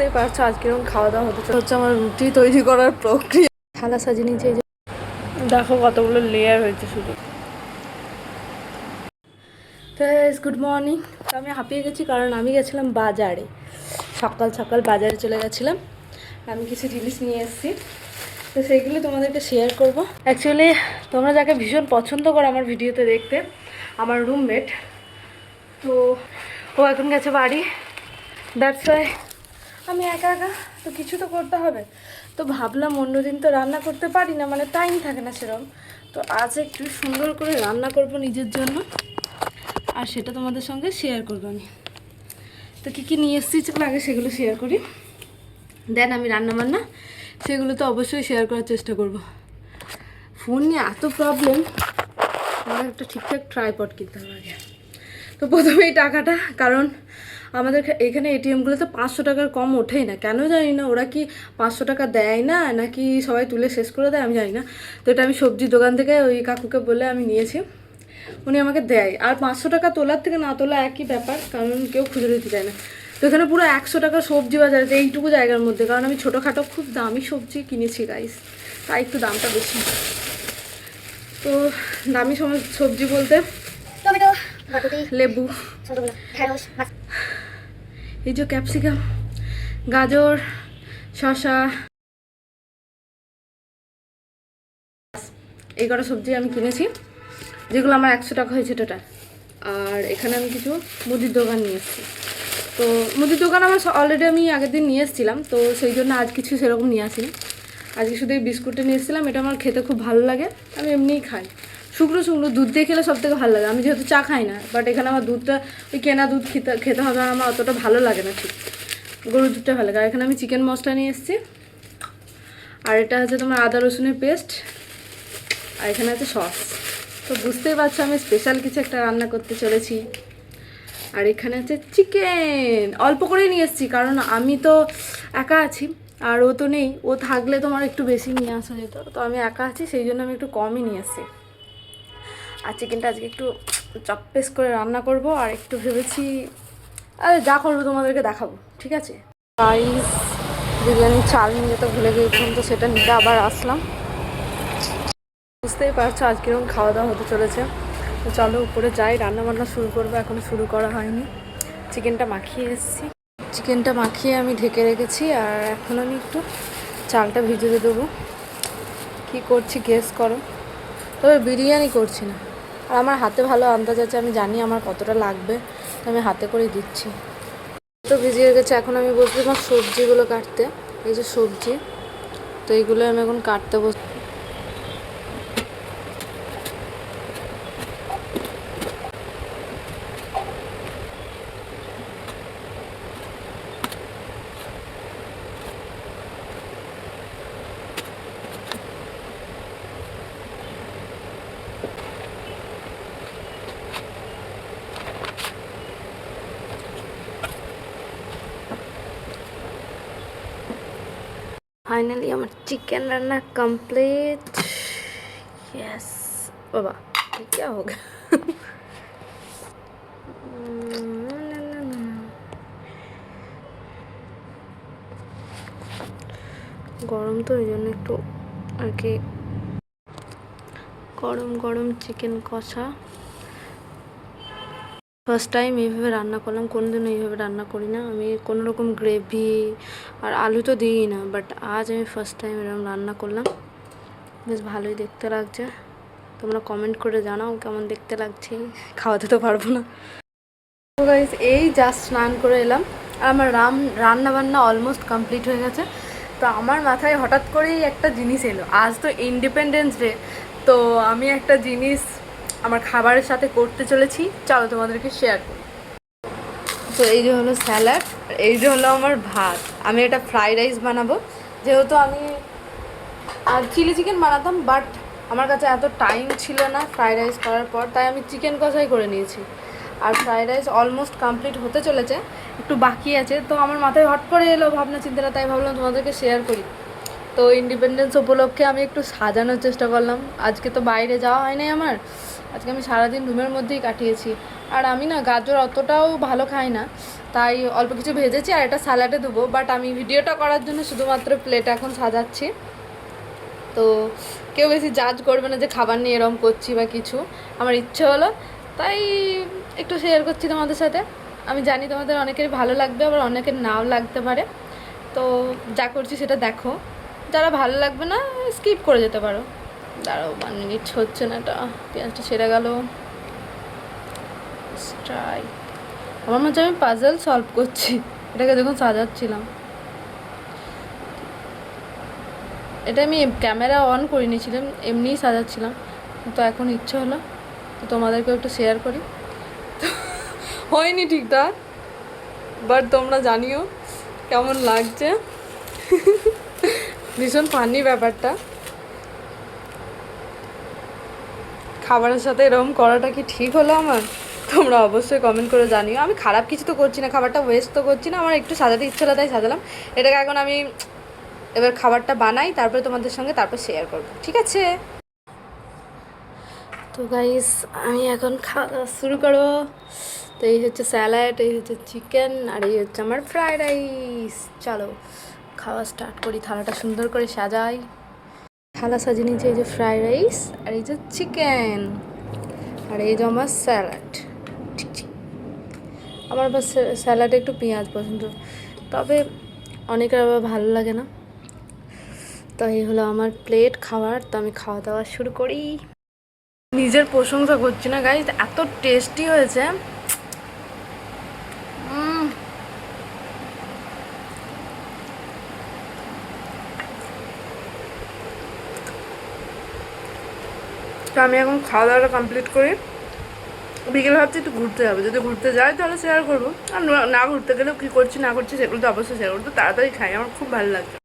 বুঝতেই পারছো আজ কিরকম খাওয়া দাওয়া হচ্ছে আমার রুটি তৈরি করার প্রক্রিয়া। থালা সাজিয়ে নিয়েছে, দেখো কতগুলো লেয়ার হয়েছে শুধু। Good morning. তো আমি হাঁপিয়ে গেছি কারণ আমি গেছিলাম বাজারে, সকাল সকাল বাজারে চলে গেছিলাম। আমি কিছু জিনিস নিয়ে এসেছি, তো সেইগুলো তোমাদেরকে শেয়ার করবো। অ্যাকচুয়ালি তোমরা যাকে ভীষণ পছন্দ করো আমার ভিডিওতে দেখতে, আমার রুমমেট, তো ও এখন গেছে বাড়ি। দ্যাটস ওয়াই আমি একা একা, তো কিছু তো করতে হবে। তো ভাবলাম অন্যদিন তো রান্না করতে পারি না, মানে টাইম থাকে না সেরকম। তো আজ একটু সুন্দর করে রান্না করব নিজের জন্য, আর সেটা তোমাদের সঙ্গে শেয়ার করবো আমি। তো কী কী নিয়ে এসেছি চলো আগে সেগুলো শেয়ার করি, দেন আমি রান্না বান্না সেগুলো তো অবশ্যই শেয়ার করার চেষ্টা করব। ফোন নিয়ে এত প্রবলেম, আমার একটা ঠিকঠাক ট্রাইপড কিনতে হবে আগে। তো প্রথমেই টাকাটা, কারণ আমাদের এখানে এটিএমগুলোতে 500 টাকার কম ওঠেই না, কেন জানি না। ওরা কি 500 টাকা দেয় না নাকি সবাই তুলে শেষ করে দেয় আমি জানি না। তো এটা আমি সবজির দোকান থেকে ওই কাকুকে বলে আমি নিয়েছি, উনি আমাকে দেয়। আর 500 টাকা তোলার থেকে না তোলা একই ব্যাপার, কারণ কেউ খুঁজে দিতে চায় না। তো এখানে পুরো 100 টাকা সবজি বাজার আছে এইটুকু জায়গার মধ্যে, কারণ আমি ছোটোখাটো খুব দামি সবজি কিনেছি গাইস, তাই একটু দামটা বেশি। তো দামি সবজি বলতে টমেটো, লেবু, এই যে ক্যাপসিকাম, গাজর, শসা, এই কটা সবজি আমি কিনেছি, যেগুলো আমার 100 টাকা হয়েছে টোটাল। আর এখানে আমি কিছু মুদির দোকান নিয়ে এসেছি। তো মুদির দোকান আমার অলরেডি আমি আগের দিন নিয়ে এসেছিলাম, তো সেই জন্য আজ কিছু সেরকম নিয়ে আসিনি। আজকে শুধু এই বিস্কুটটা নিয়ে এসেছিলাম, এটা আমার খেতে খুব ভালো লাগে, আমি এমনিই খাই। শুকনো শুকনো দুধ দিয়ে খেলে সব থেকে ভালো লাগে। আমি যেহেতু চা খাই না, বাট এখানে আমার দুধটা ওই কেনা দুধ খেতে হবে, আর আমার অতটা ভালো লাগে না ঠিক, গরুর দুধটা ভালো লাগে। আর এখানে আমি চিকেন মশলা নিয়ে এসেছি, আর এটা হচ্ছে তোমার আদা রসুনের পেস্ট, আর এখানে আছে সস। তো বুঝতেই পারছো আমি স্পেশাল কিছু একটা রান্না করতে চলেছি। আর এখানে আছে চিকেন, অল্প করেই নিয়ে এসেছি কারণ আমি তো একা আছি, আর ও তো নেই। ও থাকলে তোমার একটু বেশি নিয়ে আসা যেত, তো আমি একা আছি সেই জন্য আমি একটু কমই নিয়ে এসেছি। আর চিকেনটা আজকে একটু চপপেস করে রান্না করব, আর একটু ভেবেছি আরে যা করবো তোমাদেরকে দেখাবো, ঠিক আছে। রাইস বিরিয়ানির চাল নিয়ে যেতে ভুলে গিয়েছিলাম, তো সেটা নিতে আবার আসলাম। বুঝতেই পারছো আজ কিরকম খাওয়া দাওয়া হতে চলেছে। তো চলো উপরে যাই, রান্না বান্না শুরু করবো, এখনো শুরু করা হয়নি। চিকেনটা মাখিয়ে এসেছি, চিকেনটা মাখিয়ে আমি ঢেকে রেখেছি, আর এখন আমি একটু চালটা ভিজিয়ে দেবো। কী করছি গেস করো, তবে বিরিয়ানি করছি না। আর আমার হাতে ভালো আন্দাজ আছে, আমি জানি আমার কতটা লাগবে, তো আমি হাতে করেই দিচ্ছি। তো ভিজিয়ে গেছে, এখন আমি বসবো আমার সবজিগুলো কাটতে। এই যে সবজি, তো এইগুলো আমি এখন কাটতে বসবো। ফাইনালি আমার চিকেন রান্না কমপ্লিট। यस बाबा क्या हो गया গরম তো এই জন্য একটু আর কি গরম গরম চিকেন কষা। ফার্স্ট টাইম এইভাবে রান্না করলাম, কোনোদিনও এইভাবে রান্না করি না আমি, কোনো রকম গ্রেভি আর আলু তো দিই না, বাট আজ আমি ফার্স্ট টাইম এরকম রান্না করলাম। বেশ ভালোই দেখতে লাগছে, তোমরা কমেন্ট করে জানাও কেমন দেখতে লাগছে। খাওয়াতে তো পারবো না। তো গাইস এই জাস্ট স্নান করে এলাম, আর আমার রান্না বান্না অলমোস্ট কমপ্লিট হয়ে গেছে। তো আমার মাথায় হঠাৎ করেই একটা জিনিস এলো, আজ তো ইন্ডিপেন্ডেন্স ডে, তো আমি একটা জিনিস আমার খাবারের সাথে করতে চলেছি, চলো তোমাদেরকে শেয়ার করি। তো এই যে হলো স্যালাড, এই যে হলো আমার ভাত। আমি এটা ফ্রাইড রাইস বানাবো, যেহেতু আমি চিলি চিকেন বানাতাম, বাট আমার কাছে এত টাইম ছিল না ফ্রাইড রাইস করার পর, তাই আমি চিকেন কষাই করে নিয়েছি। আর ফ্রাইড রাইস অলমোস্ট কমপ্লিট হতে চলেছে, একটু বাকি আছে। তো আমার মাথায় হট করে এলো ভাবনা চিন্তাটা, তাই ভাবলাম তোমাদেরকে শেয়ার করি। তো ইন্ডিপেন্ডেন্স উপলক্ষে আমি একটু সাজানোর চেষ্টা করলাম। আজকে তো বাইরে যাওয়া হয় নাই আমার, আজকে আমি সারাদিন রুমের মধ্যেই কাটিয়েছি। আর আমি না গাজর অতটাও ভালো খাই না, তাই অল্প কিছু ভেজেছি আর এটা স্যালাডে দেবো। বাট আমি ভিডিওটা করার জন্য শুধুমাত্র প্লেট এখন সাজাচ্ছি, তো কেউ বেশি জাজ করবে না যে খাবার নিয়ে এরম করছি বা কিছু। আমার ইচ্ছে হলো তাই একটু শেয়ার করছি তোমাদের সাথে। আমি জানি তোমাদের অনেকেরই ভালো লাগবে, আবার অনেকের নাও লাগতে পারে, তো যা করছি সেটা দেখো। যারা ভালো লাগবে না স্কিপ করে যেতে পারো। দাঁড়াও 1 মিনিট হচ্ছে না, এটা পেঁয়াজটা ছেড়ে গেল। ট্রাই, আমার মধ্যে আমি পাজল সলভ করছি এটাকে যখন সাজাচ্ছিলাম। এটা আমি ক্যামেরা অন করে নিয়েছিলাম, এমনিই সাজাচ্ছিলাম, তো এখন ইচ্ছে হলো তো তোমাদেরকেও একটু শেয়ার করি। হয়নি ঠিকঠাক, বাট তোমরা জানিও কেমন লাগছে। ভীষণ ফানি ব্যাপারটা, খাবারের সাথে এরকম করাটা কি ঠিক হলো আমার? তোমরা অবশ্যই কমেন্ট করে জানিও। আমি খারাপ কিছু তো করছি না, খাবারটা ওয়েস্ট তো করছি না, আমার একটু সাজাতে ইচ্ছে হলো তাই সাজালাম। এটাকে এখন আমি এবার খাবারটা বানাই, তারপরে তোমাদের সঙ্গে তারপর শেয়ার করবো, ঠিক আছে? তো গাইস আমি এখন খাওয়া দাওয়া শুরু করো। তো এই হচ্ছে স্যালাড, এই হচ্ছে চিকেন, আর এই হচ্ছে আমার ফ্রাইড রাইস। চলো খাওয়া স্টার্ট করি। থালাটা সুন্দর করে সাজাই। থালা সাজিয়ে নিয়েছি, এই যে ফ্রাইড রাইস, আর এই যে চিকেন, আর এই যে আমার স্যালাড। আমার আবার স্যালাডে একটু পেঁয়াজ পছন্দ, তবে অনেকের আবার ভালো লাগে না। তো এই হলো আমার প্লেট খাবার। তো আমি খাওয়া দাওয়া শুরু করি। নিজের প্রশংসা করছি না গাইস, এত টেস্টি হয়েছে। তো আমি এখন খাওয়া দাওয়াটা কমপ্লিট করি। বিকেলে ভাবছি একটু ঘুরতে যাবো, যদি ঘুরতে যাই তাহলে শেয়ার করবো, আর না ঘুরতে গেলেও কী করছি না করছি সেগুলো তো অবশ্যই শেয়ার করবো। তো তাড়াতাড়ি খাই, আমার খুব ভালো লাগছে।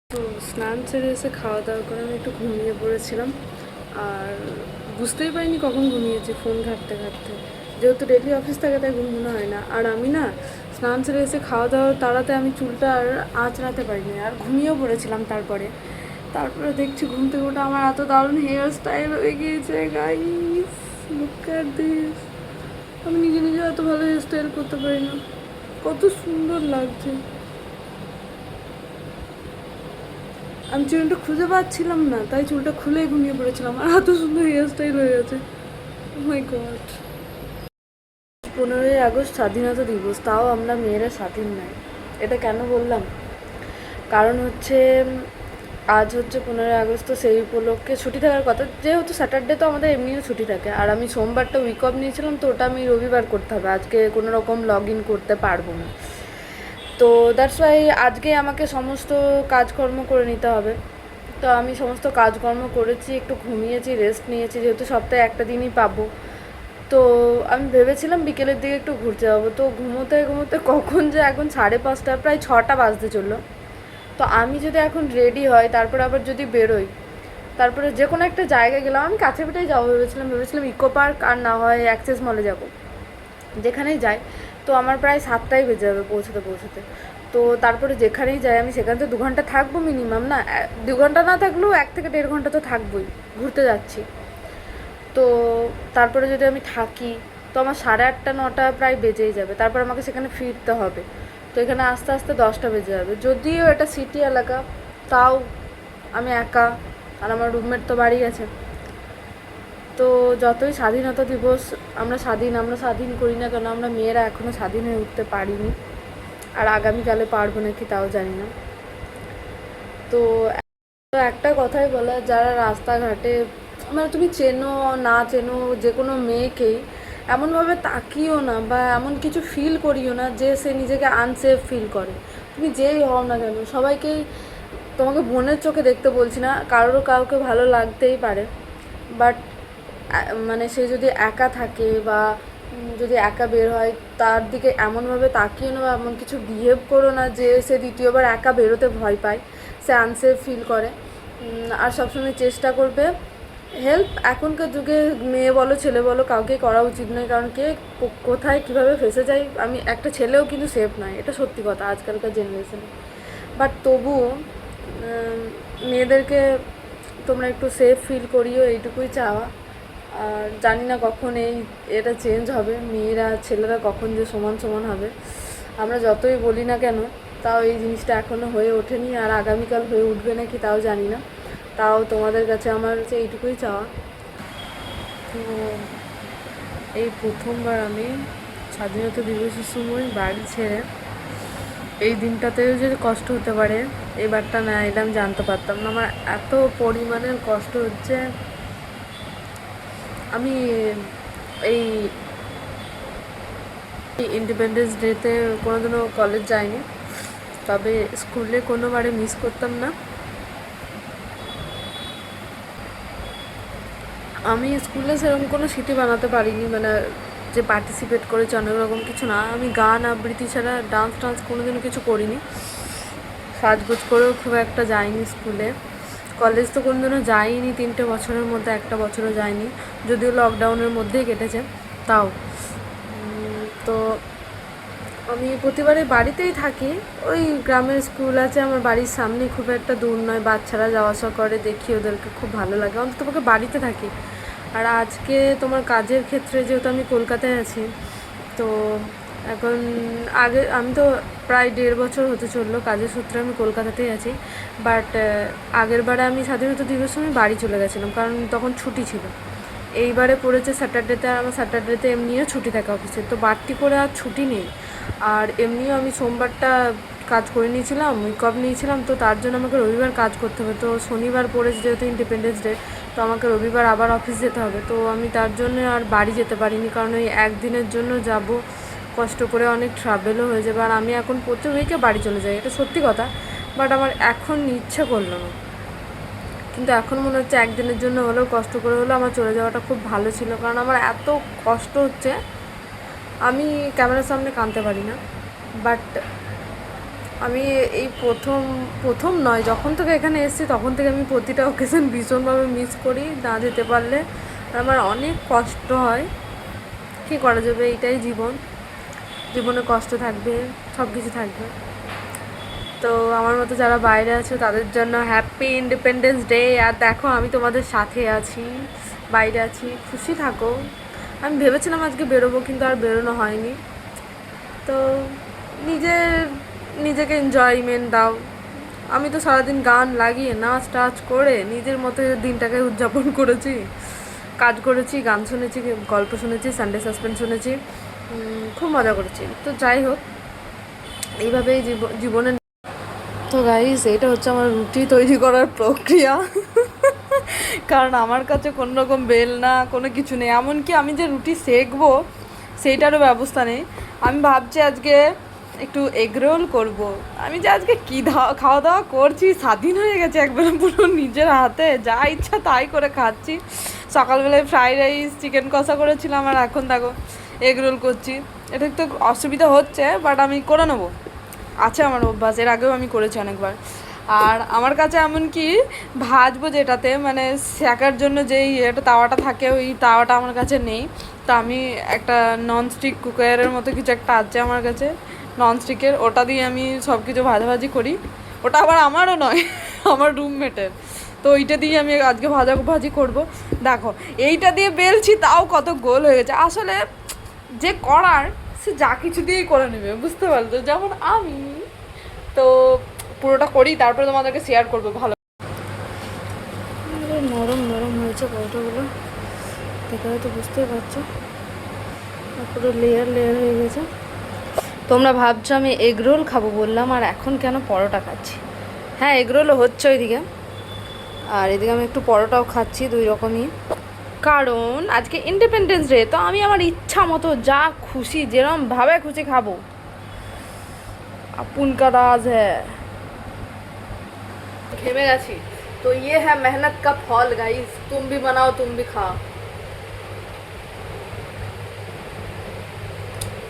তো স্নান সেরে এসে খাওয়া দাওয়া করে আমি একটু ঘুমিয়ে পড়েছিলাম, আর বুঝতেই পারিনি কখন ঘুমিয়েছি ফোন ঘাঁটতে ঘাঁটতে। যেহেতু ডেলি অফিস থাকে তাই ঘুমানো হয় না। আর আমি না স্নান সেরে এসে খাওয়া দাওয়ার তাড়াতে আমি চুলটা আর আঁচড়াতে পারিনি, আর ঘুমিয়েও পড়েছিলাম। তারপরে দেখছি ঘুম থেকে ওটা আমার এত দারুণ হেয়ার স্টাইল হয়ে গিয়েছে গাইস, লুক এট দিস। আমি নিজে নিজে এত ভালো হেয়ার স্টাইল করতে পারি না, কত সুন্দর লাগছে। আমি চুলটা খুঁজে পাচ্ছিলাম না, তাই চুলটা খুলেই ঘুমিয়ে পড়েছিলাম, আর এত সুন্দর হেয়ার স্টাইল হয়ে গেছে। মাই গড। 15ই আগস্ট স্বাধীনতা দিবস, তাও আমরা মেয়েরা স্বাধীন নাই। এটা কেন বললাম? কারণ হচ্ছে আজ হচ্ছে 15ই আগস্ট, তো সেই উপলক্ষে ছুটি থাকার কথা। যেহেতু স্যাটারডে তো আমাদের এমনিও ছুটি থাকে, আর আমি সোমবারটা উইক অফ নিয়েছিলাম, তো ওটা আমি রবিবার করতে হবে। আজকে কোনো রকম লগ ইন করতে পারবো না, তো দ্যাটস ওয়াই আজকে আমাকে সমস্ত কাজকর্ম করে নিতে হবে। তো আমি সমস্ত কাজকর্ম করেছি, একটু ঘুমিয়েছি, রেস্ট নিয়েছি, যেহেতু সপ্তাহে একটা দিনই পাবো। তো আমি ভেবেছিলাম বিকেলের দিকে একটু ঘুরতে যাবো, তো ঘুমোতে ঘুমোতে কখন যে এখন 5:30, প্রায় 6টা বাজতে চললো। তো আমি যদি এখন রেডি হয়, তারপর আবার যদি বেরোই, তারপরে যে কোনো একটা জায়গায় গেলাম, আমি কাছে পিঠেই যাবো ভেবেছিলাম ইকো পার্ক, আর না হয় অ্যাক্সেস মলে যাব, যেখানেই যাই। তো আমার প্রায় 7টাই বেজে যাবে পৌঁছতে। তো তারপরে যেখানেই যাই আমি, সেখানে তো 2 ঘন্টা থাকবো মিনিমাম, না 2 ঘন্টা না থাকলেও 1 থেকে 1.5 ঘন্টা তো থাকবোই, ঘুরতে যাচ্ছি। তো তারপরে যদি আমি থাকি, তো আমার 8:30 9টা প্রায় বেজেই যাবে। তারপর আমাকে সেখানে ফিরতে হবে, তো এখানে আস্তে আস্তে 10টা বেজে যাবে। যদিও এটা সিটি এলাকা, তাও আমি একা, আর আমার রুমমেট তো বাড়ি গেছে। তো যতই স্বাধীনতা দিবস আমরা স্বাধীন করি না কেন, আমরা মেয়েরা এখনও স্বাধীন হয়ে উঠতে পারিনি, আর আগামীকালে পারবো নাকি তাও জানি না। তো একটা কথাই বলা, যারা রাস্তাঘাটে, মানে তুমি চেনো না চেনো যে কোনো মেয়েকেই এমনভাবে তাকিও না, বা এমন কিছু ফিল করিও না যে সে নিজেকে আনসেফ ফিল করে। তুমি যেই হও না কেন, সবাইকেই, তোমাকে বোনের চোখে দেখতে বলছি না, কাউকে ভালো লাগতেই পারে, বাট মানে সে যদি একা থাকে বা যদি একা বের হয়, তার দিকে এমনভাবে তাকিয়ে না, বা এমন কিছু বিহেভ করো না যে সে দ্বিতীয়বার একা বেরোতে ভয় পায়, সে আনসেফ ফিল করে। আর সবসময় চেষ্টা করবে হেল্প। এখনকার যুগে মেয়ে বলো ছেলে বলো কাউকে করা উচিত নয়, কারণ কে কোথায় কীভাবে ফেসে যায়, আমি একটা ছেলেও কিন্তু সেফ নয়, এটা সত্যি কথা আজকালকার জেনারেশনে। বাট তবুও মেয়েদেরকে তোমরা একটু সেফ ফিল করিও, এইটুকুই চাওয়া। আর জানি না কখন এটা চেঞ্জ হবে, মেয়েরা ছেলেরা কখন যে সমান সমান হবে। আমরা যতই বলি না কেন তাও এই জিনিসটা এখনও হয়ে ওঠেনি, আর আগামীকাল হয়ে উঠবে নাকি তাও জানি না। তাও তোমাদের কাছে আমার হচ্ছে এইটুকুই চাওয়া। তো এই প্রথমবার আমি স্বাধীনতা দিবসের সময় বাড়ি ছেড়ে, এই দিনটাতেও যে কষ্ট হতে পারে এবারটা না, এটা আমি জানতে পারতাম না। আমার এত পরিমাণের কষ্ট হচ্ছে। আমি এই ইন্ডিপেন্ডেন্স ডেতে কোনোদিনও কলেজ যাইনি, তবে স্কুলে কোনোবারে মিস করতাম না। আমি স্কুলে সেরকম কোনো স্মৃতি বানাতে পারিনি, মানে যে পার্টিসিপেট করেছি অনেক রকম কিছু না। আমি গান আবৃত্তি ছাড়া ডান্স কোনোদিনও কিছু করিনি। সাজগোজ করেও খুব একটা যাইনি স্কুলে। কলেজ তো কোনোদিনও যাইনি, 3টে বছরের মধ্যে একটা বছরও যাইনি, যদিও লকডাউনের মধ্যেই কেটেছে তাও। তো আমি প্রতিবারে বাড়িতেই থাকি। ওই গ্রামের স্কুল আছে আমার বাড়ির সামনে, খুব একটা দূর নয়, বাচ্চারা যাওয়া আসা করে, দেখি ওদেরকে খুব ভালো লাগে। অন্তত তোমাকে বাড়িতে থাকি। আর আজকে তোমার কাজের ক্ষেত্রে যেহেতু আমি কলকাতায় আছি, তো এখন আমি তো প্রায় 1.5 বছর হতে চললো কাজের সূত্রে আমি কলকাতাতেই আছি। বাট আগের বারে আমি স্বাধীনতা দিবসে আমি বাড়ি চলে গেছিলাম, কারণ তখন ছুটি ছিল। এইবারে পড়েছে স্যাটারডেতে, আর আমার স্যাটারডেতে এমনিও ছুটি থাকে অফিসে, তো বাড়তি করে আর ছুটি নেই। আর এমনিও আমি সোমবারটা কাজ করে নিয়েছিলাম, উইক অফ নিয়েছিলাম, তো তার জন্য আমাকে রবিবার কাজ করতে হবে। তো শনিবার পড়েছে যেহেতু ইন্ডিপেন্ডেন্স ডে, তো আমাকে রবিবার আবার অফিস যেতে হবে। তো আমি তার জন্য আর বাড়ি যেতে পারিনি, কারণ ওই একদিনের জন্য যাব, কষ্ট করে অনেক ট্রাভেলও হয়ে যাবে। আর আমি এখন প্রতি উইকে বাড়ি চলে যাই, এটা সত্যি কথা। বাট আমার এখন ইচ্ছে করলো না, কিন্তু এখন মনে হচ্ছে একদিনের জন্য হলেও কষ্ট করে হলেও আমার চলে যাওয়াটা খুব ভালো ছিল। কারণ আমার এত কষ্ট হচ্ছে, আমি ক্যামেরার সামনে কাঁদতে পারি না। বাট আমি এই প্রথম নয়, যখন থেকে এখানে এসেছি তখন থেকে আমি প্রতিটা অকেশন ভীষণভাবে মিস করি, না যেতে পারলে আমার অনেক কষ্ট হয়। কী করা যাবে, এইটাই জীবনে কষ্ট থাকবে, সব কিছু থাকবে। তো আমার মতো যারা বাইরে আছে তাদের জন্য হ্যাপি ইন্ডিপেন্ডেন্স ডে। আর দেখো আমি তোমাদের সাথে আছি, বাইরে আছি, খুশি থাকো। আমি ভেবেছিলাম আজকে বেরোবো, কিন্তু আর বেরোনো হয়নি। তো নিজেকে এনজয়মেন্ট দাও। আমি তো সারাদিন গান লাগিয়ে নাচ টাচ করে নিজের মতো দিনটাকে উদযাপন করেছি, কাজ করেছি, গান শুনেছি, গল্প শুনেছি, সানডে সাসপেন্স শুনেছি, খুব মজা করেছি। তো যাই হোক, এইভাবেই জীবনে। তো গাইস, এটা হচ্ছে আমার রুটি তৈরি করার প্রক্রিয়া। কারণ আমার কাছে কোনো রকম বেল না, কোনো কিছু নেই। এমনকি আমি যে রুটি সেঁকবো সেইটারও ব্যবস্থা নেই। আমি ভাবছি আজকে একটু এগরোল করব। আমি যে আজকে কী খাওয়া দাওয়া করছি, স্বাধীন হয়ে গেছে একবারে পুরো নিজের হাতে, যা ইচ্ছা তাই করে খাচ্ছি। সকালবেলায় ফ্রাইড রাইস চিকেন কষা করেছিলাম, আর এখন দেখো এগরোল করছি। এটা একটু অসুবিধা হচ্ছে, বাট আমি করে নেবো, আছে আমার অভ্যাস, এর আগেও আমি করেছি অনেকবার। আর আমার কাছে এমনকি ভাজবো যেটাতে মানে শেখার জন্য যেই এটা তাওয়াটা থাকে, ওই তাওয়াটা আমার কাছে নেই। তো আমি একটা ননস্টিক কুকারের মতো কিছু একটা আছে আমার কাছে, ননস্টিকের, ওটা দিয়ে আমি সব কিছু ভাজাভাজি করি। ওটা আবার আমারও নয়, আমার রুমমেটের। তো ওইটা দিয়ে আমি আজকে ভাজি করব। দেখো এইটা দিয়ে বেলছি, তাও কত গোল হয়ে গেছে। আসলে যে করার সে যা কিছু দিয়েই করে নেবে, বুঝতে পারছো, যেমন আমি। তো পুরোটা করি, তারপরে তোমাদেরকে শেয়ার করবো। ভালো নরম নরম হয়েছে পরোটাগুলো, দেখে হয়তো বুঝতেই পারছো, পুরো লেয়ার হয়ে গেছে। তোমরা ভাবছো আমি এগরোল খাবো বললাম, আর এখন কেন পরোটা খাচ্ছি। হ্যাঁ, এগরোলও হচ্ছে ওইদিকে, আর এদিকে আমি একটু পরোটাও খাচ্ছি, 2 রকমই। কারণ আজকে ইন্ডিপেন্ডেন্স ডে, তো আমি আমার ইচ্ছা মতো যা খুশি যেরমভাবে খুশি খাবো। अपन का राज है। ঘেমে গেছি। তো ये है मेहनत का फल गाइस, तुम भी बनाओ, तुम भी खाओ।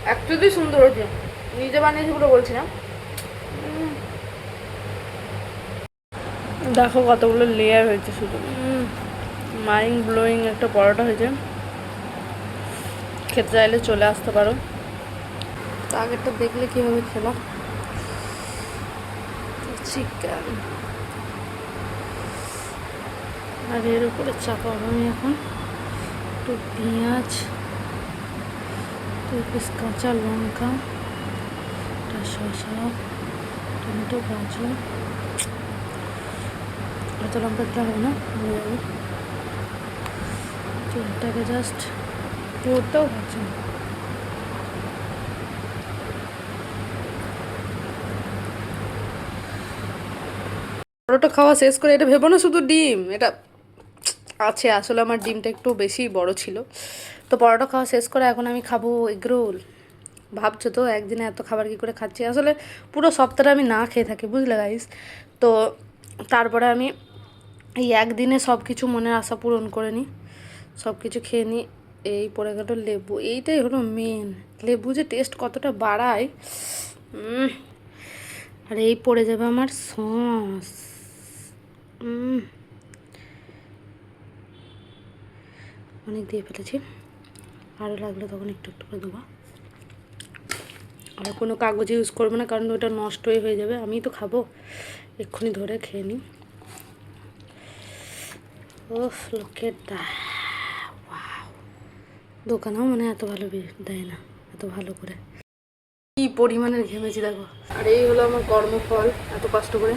অ্যাকচুয়ালি সুন্দর হয়েছে, নিজে বানিয়েছি বলে বলছি না। দেখো কতগুলো লেয়ার হয়েছে, শুধু মাইন্ড ব্লোয়িং একটা পরোটা হয়েছে। খেতে চাইলে চলে আসতে পারো। তো আগেরটা দেখলে কীভাবে খেলো। চিকেন আর এর উপরে চাপাবো আমি এখন একটু পেঁয়াজ, 2 পিস কাঁচা লঙ্কা, একটা শসা, টমেটো, গাজর, এত লঙ্কা দিতে হবে না, হয়ে যাবে। এটাকে জাস্ট পুরোটাও ভাজছি না। পরোটা খাওয়া শেষ করে এটা ভেবো না শুধু ডিম, এটা আছে আসলে আমার ডিমটা একটু বেশি বড় ছিল। তো পরোটা খাওয়া শেষ করে এখন আমি খাবো এগরোল। ভাবছো তো একদিনে এত খাবার কী করে খাচ্ছি, আসলে পুরো সপ্তাহটা আমি না খেয়ে থাকি, বুঝলে গাইস। তো তারপরে আমি এই একদিনে সব কিছু মনের আশা পূরণ করে নিই, সব কিছু খেয়ে নিই। এই পড়ে গেল লেবু, এইটাই হলো মেন, লেবু যে টেস্ট কতটা বাড়ায়। আর এই পড়ে যাবে আমার সস। অনেক দিয়ে ফেলেছি, আরও লাগলে তখন একটু একটু করে দেবো। আর কোনো কাগজ ইউজ করবো না, কারণ ওটা নষ্টই হয়ে যাবে। আমি তো খাবো, এক্ষুনি ধরে খেয়ে নিই। ওফ, লোকের দোকানেও মানে এত ভালো দেয় না, এত ভালো করে। কি পরিমাণের ঘেমেছি দেখো। আর এই হলো আমার কর্মফল, এত কষ্ট করে।